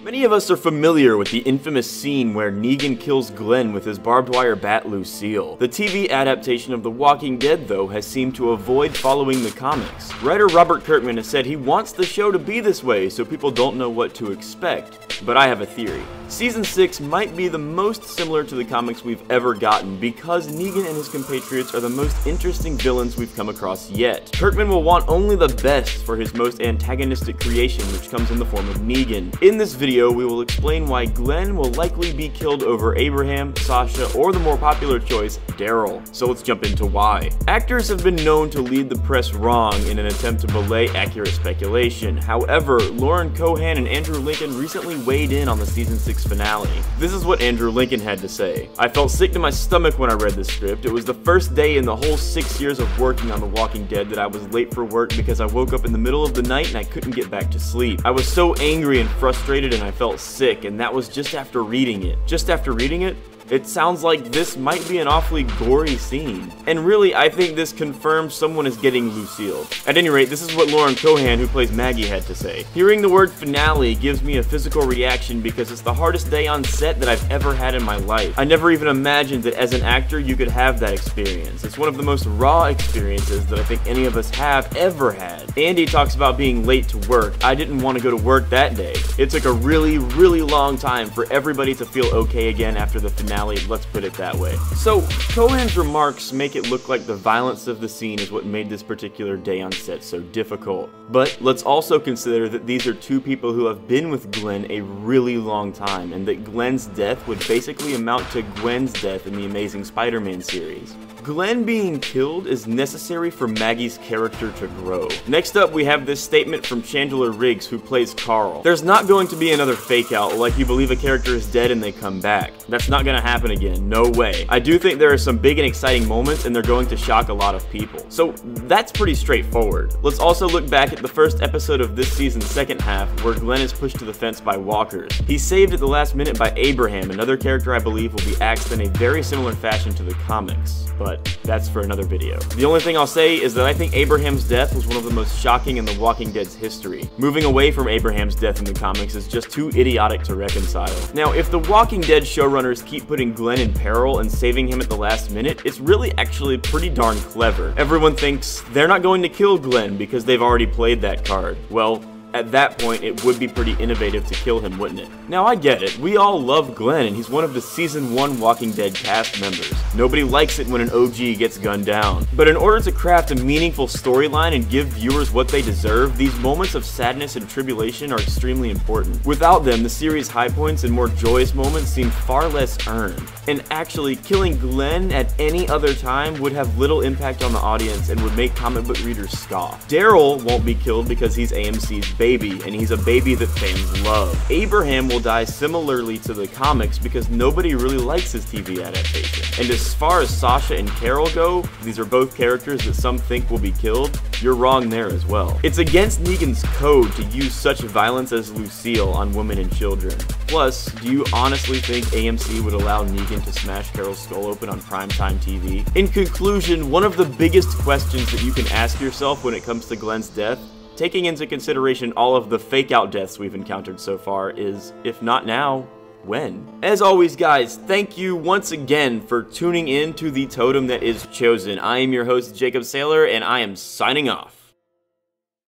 Many of us are familiar with the infamous scene where Negan kills Glenn with his barbed wire bat Lucille. The TV adaptation of The Walking Dead, though, has seemed to avoid following the comics. Writer Robert Kirkman has said he wants the show to be this way so people don't know what to expect. But I have a theory. Season 6 might be the most similar to the comics we've ever gotten because Negan and his compatriots are the most interesting villains we've come across yet. Kirkman will want only the best for his most antagonistic creation, which comes in the form of Negan. In this video, we will explain why Glenn will likely be killed over Abraham, Sasha, or the more popular choice, Daryl. So let's jump into why. Actors have been known to lead the press wrong in an attempt to belay accurate speculation. However, Lauren Cohan and Andrew Lincoln recently weighed in on the season 6 finale. This is what Andrew Lincoln had to say. "I felt sick to my stomach when I read the script. It was the first day in the whole 6 years of working on The Walking Dead that I was late for work because I woke up in the middle of the night and I couldn't get back to sleep. I was so angry and frustrated and I felt sick, and that was just after reading it." Just after reading it? It sounds like this might be an awfully gory scene. And really, I think this confirms someone is getting Lucille. At any rate, this is what Lauren Cohan, who plays Maggie, had to say. "Hearing the word finale gives me a physical reaction because it's the hardest day on set that I've ever had in my life. I never even imagined that as an actor you could have that experience. It's one of the most raw experiences that I think any of us have ever had." Andy talks about being late to work. "I didn't want to go to work that day. It took a really, really long time for everybody to feel okay again after the finale. Let's put it that way." So, Cohan's remarks make it look like the violence of the scene is what made this particular day on set so difficult. But let's also consider that these are two people who have been with Glenn a really long time, and that Glenn's death would basically amount to Gwen's death in the Amazing Spider-Man series. Glenn being killed is necessary for Maggie's character to grow. Next up, we have this statement from Chandler Riggs, who plays Carl. "There's not going to be another fake out, like you believe a character is dead and they come back. That's not gonna happen again, no way. I do think there are some big and exciting moments and they're going to shock a lot of people." So that's pretty straightforward. Let's also look back at the first episode of this season's second half, where Glenn is pushed to the fence by walkers. He's saved at the last minute by Abraham, another character I believe will be axed in a very similar fashion to the comics. But that's for another video. The only thing I'll say is that I think Abraham's death was one of the most shocking in The Walking Dead's history. Moving away from Abraham's death in the comics is just too idiotic to reconcile. Now, if The Walking Dead showrunners keep putting Glenn in peril and saving him at the last minute, it's really actually pretty darn clever. Everyone thinks they're not going to kill Glenn because they've already played that card. Well, at that point, it would be pretty innovative to kill him, wouldn't it? Now, I get it. We all love Glenn, and he's one of the Season 1 Walking Dead cast members. Nobody likes it when an OG gets gunned down. But in order to craft a meaningful storyline and give viewers what they deserve, these moments of sadness and tribulation are extremely important. Without them, the series' high points and more joyous moments seem far less earned. And actually, killing Glenn at any other time would have little impact on the audience and would make comic book readers scoff. Daryl won't be killed because he's AMC's baby, and he's a baby that fans love. Abraham will die similarly to the comics because nobody really likes his TV adaptation. And as far as Sasha and Carol go, these are both characters that some think will be killed. You're wrong there as well. It's against Negan's code to use such violence as Lucille on women and children. Plus, do you honestly think AMC would allow Negan to smash Carol's skull open on primetime TV? In conclusion, one of the biggest questions that you can ask yourself when it comes to Glenn's death, taking into consideration all of the fake-out deaths we've encountered so far, is, if not now, when? As always, guys, thank you once again for tuning in to the Totem that is chosen. I am your host, Jacob Saylor, and I am signing off.